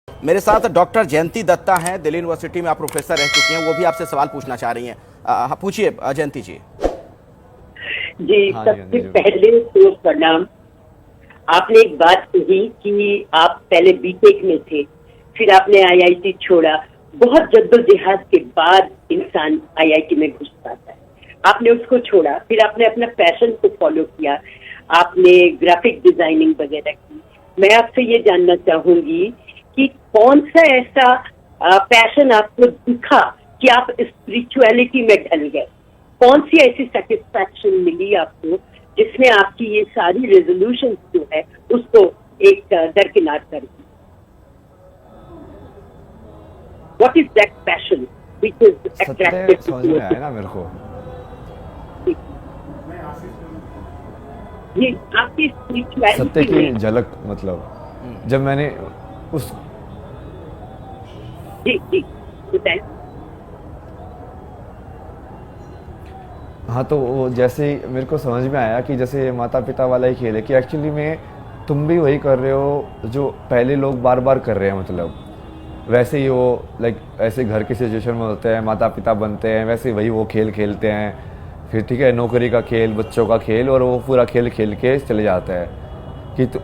मेरे साथ डॉक्टर जयंती दत्ता हैं, दिल्ली यूनिवर्सिटी में आप प्रोफेसर रह चुकी हैं। वो भी आपसे सवाल पूछना चाह रही हैं। हाँ, पूछिए जयंती जी। जी, सबसे पहले तो प्रणाम। आपने एक बात कही कि आप पहले बीटेक में थे, फिर आपने आईआईटी छोड़ा। बहुत जद्दोजहद के बाद इंसान आईआईटी में घुस पाता है। आपने उसको छोड़ा, फिर आपने अपना पैशन को फॉलो किया, आपने ग्राफिक डिजाइनिंग वगैरह की। मैं आपसे ये जानना चाहूंगी कि कौन सा ऐसा पैशन आपको दिखा कि आप स्पिरिचुअलिटी में ढल गए? कौन सी ऐसी सेटिस्फैक्शन मिली आपको जिसने आपकी ये सारी रेजोल्यूशन जो है उसको एक दरकिनार कर दी? What is that passion which is attractive समझ में आया ना मेरे को। ये आपकी स्पिरिचुअलिटी सत्य की झलक, मतलब जब मैंने उस जी बताएं। हाँ, तो वो जैसे ही मेरे को समझ में आया कि जैसे माता पिता वाला ही खेल है कि एक्चुअली में तुम भी वही कर रहे हो जो पहले लोग बार बार कर रहे हैं। मतलब वैसे ही वो लाइक ऐसे घर की सिचुएशन में होते हैं, माता पिता बनते हैं, वैसे वही वो खेल खेलते हैं। फिर ठीक है, नौकरी का खेल, बच्चों का खेल, और वो पूरा खेल खेल के चले जाता है कि तो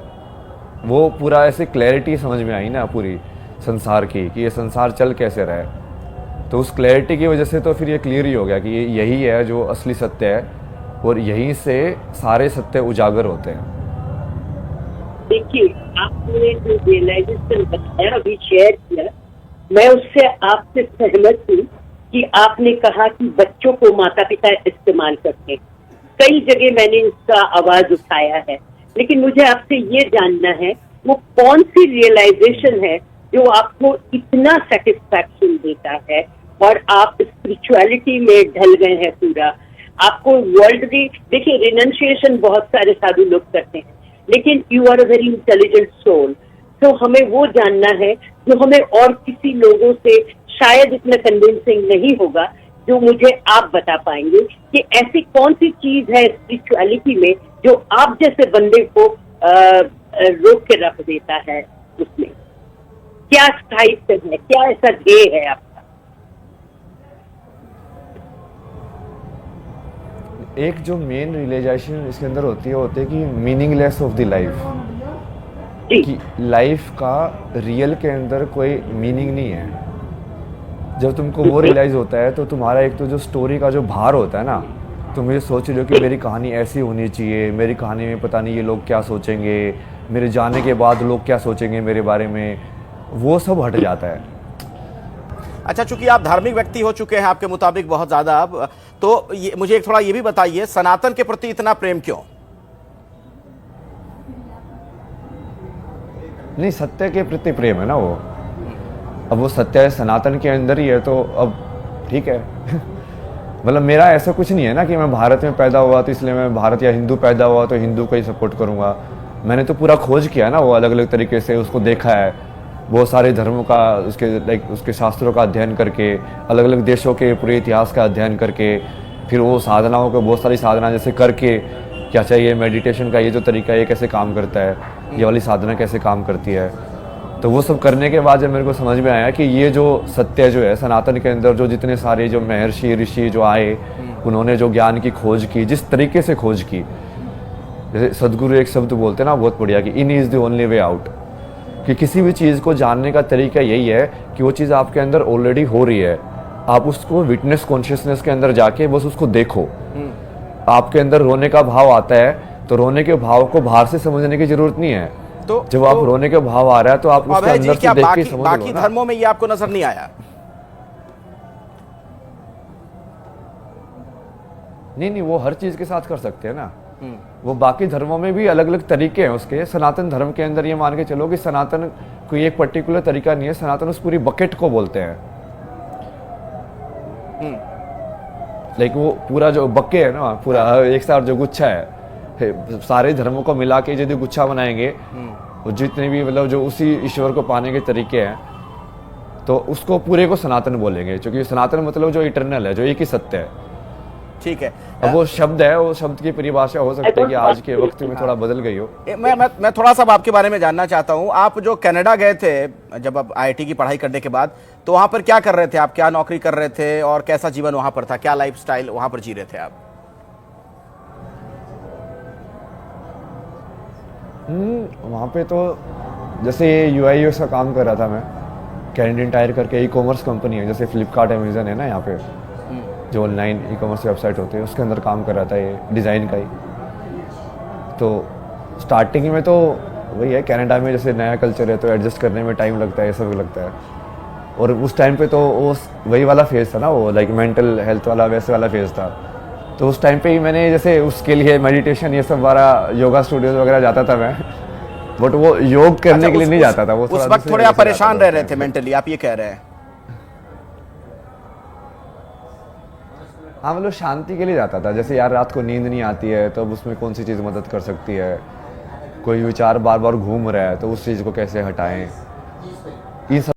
वो पूरा ऐसे क्लैरिटी समझ में आई ना पूरी संसार की कि ये संसार चल कैसे रहा है। तो उस क्लैरिटी की वजह से तो फिर ये क्लियर ही हो गया कि ये यही है जो असली सत्य है और यहीं से सारे सत्य उजागर होते हैं। देखिए, आपने जो रियलाइजेशन बताया, अभी शेयर किया, मैं उससे आपसे सहमत हूँ कि आपने कहा कि बच्चों को माता पिता इस्तेमाल करते हैं। कई जगह मैंने इसका आवाज उठाया है, लेकिन मुझे आपसे ये जानना है वो कौन सी रियलाइजेशन है जो आपको इतना सेटिस्फैक्शन देता है और आप स्पिरिचुअलिटी में ढल गए हैं पूरा। आपको वर्ल्डली, देखिए रिनंसिएशन बहुत सारे साधु लोग करते हैं, लेकिन you are a very intelligent soul. तो हमें वो जानना है जो हमें और किसी लोगों से शायद इतना कन्विंसिंग नहीं होगा, जो मुझे आप बता पाएंगे कि ऐसी कौन सी चीज है स्पिरिचुअलिटी में जो आप जैसे बंदे को रोक के रख देता है। उसमें क्या स्थायित्व है, क्या ऐसा ध्येय है आपका? एक जो मेन रियलाइजेशन इसके अंदर होती है कि मीनिंगलेस ऑफ द लाइफ, कि लाइफ का रियल के अंदर कोई मीनिंग नहीं है। जब तुमको वो रियलाइज होता है तो तुम्हारा एक तो जो स्टोरी का जो भार होता है ना, तुम ये सोच रहे हो कि मेरी कहानी ऐसी होनी चाहिए, मेरी कहानी में पता नहीं ये लोग क्या सोचेंगे, मेरे जाने के बाद लोग क्या सोचेंगे मेरे बारे में, वो सब हट जाता है। अच्छा, चूंकि आप धार्मिक व्यक्ति हो चुके हैं आपके मुताबिक बहुत ज्यादा, अब तो मुझे थोड़ा ये भी बताइए, सनातन के प्रति इतना प्रेम क्यों? नहीं, सत्य के प्रति प्रेम है ना वो। अब वो सत्य है, सनातन के अंदर ही है, तो अब ठीक है। मतलब मेरा ऐसा कुछ नहीं है ना कि मैं भारत में पैदा हुआ तो इसलिए मैं भारत, या हिंदू पैदा हुआ तो हिंदू को ही सपोर्ट करूंगा। मैंने तो पूरा खोज किया ना, वो अलग अलग तरीके से उसको देखा है, बहुत सारे धर्मों का, उसके लाइक उसके शास्त्रों का अध्ययन करके, अलग अलग देशों के पूरे इतिहास का अध्ययन करके, फिर वो साधनाओं को, बहुत सारी साधना जैसे करके, क्या चाहिए मेडिटेशन का ये जो तरीका है ये कैसे काम करता है, ये वाली साधना कैसे काम करती है। तो वो सब करने के बाद जब मेरे को समझ में आया कि ये जो सत्य जो है सनातन के अंदर, जो जितने सारे जो महर्षि ऋषि जो आए, उन्होंने जो ज्ञान की खोज की, जिस तरीके से खोज की, जैसे सदगुरु एक शब्द बोलते हैं ना बहुत बढ़िया, कि in is the only way out, कि किसी भी चीज़ को जानने का तरीका यही है कि वो चीज़ आपके अंदर ऑलरेडी हो रही है, आप उसको विटनेस कॉन्शियसनेस के अंदर जाके बस उसको देखो। आपके अंदर रोने का भाव आता है तो रोने के भाव को बाहर से समझने की जरूरत नहीं है। तो जब आप रोने के भाव आ रहा है तो आप उसके अंदर से देख के समझ लो ना। बाकी धर्मों में ये आपको नजर नहीं आया? नहीं, वो हर चीज के साथ कर सकते हैं ना। वो बाकी धर्मों में भी अलग अलग तरीके हैं उसके। सनातन धर्म के अंदर ये मान के चलो कि सनातन कोई एक पर्टिकुलर तरीका नहीं है, सनातन उस पूरी बकेट को बोलते हैं। लाइक वो पूरा जो बक्के है ना, पूरा एक साथ जो गुच्छा है, सारे धर्मों को मिला के यदि गुच्छा बनाएंगे, जितने भी मतलब जो उसी ईश्वर को पाने के तरीके हैं, तो उसको पूरे को सनातन बोलेंगे, क्योंकि सनातन मतलब जो इटर्नल है, जो एक ही सत्य है। ठीक है। अब वो शब्द है, वो शब्द की परिभाषा हो सकती है कि आज के वक्त में थोड़ा बदल गई हो। मैं थोड़ा सा अब आपके बारे में जानना चाहता हूं। आप जो कनाडा गए थे जब आप आईआईटी की पढ़ाई करने के बाद, तो वहां पर क्या कर रहे थे आप? क्या नौकरी कर रहे थे और कैसा जीवन वहां पर था? क्या लाइफस्टाइल वहां पर जी रहे थे आप? वहाँ पे तो जैसे यूआई यूएक्स का काम कर रहा था मैं। कैनेडियन टायर करके ई कॉमर्स कंपनी है, जैसे फ्लिपकार्ट अमेजन है ना यहाँ पे, जो ऑनलाइन ई कॉमर्स वेबसाइट होते हैं, उसके अंदर काम कर रहा था, ये डिज़ाइन का ही। तो स्टार्टिंग में तो वही है, कनाडा में जैसे नया कल्चर है तो एडजस्ट करने में टाइम लगता है, ये सब लगता है। और उस टाइम पे तो वो वही वाला फेज़ था ना, वो लाइक मेंटल हेल्थ वाला वैसे वाला फेज़ था। तो उस टाइम पे ही मैंने जैसे उसके लिए मेडिटेशन ये सब वाला योगा स्टूडियोज वगैरह जाता था मैं, बट वो योग करने के लिए नहीं जाता था। वो उस वक्त थोड़े आप परेशान रह रहे थे मेंटली, आप ये कह रहे हैं? हाँ, मतलब शांति के लिए जाता था। जैसे यार रात को नींद नहीं आती है तो अब उसमें कौन सी चीज़ मदद कर सकती है, कोई विचार बार बार घूम रहा है तो उस चीज़ को कैसे हटाएं, ये सब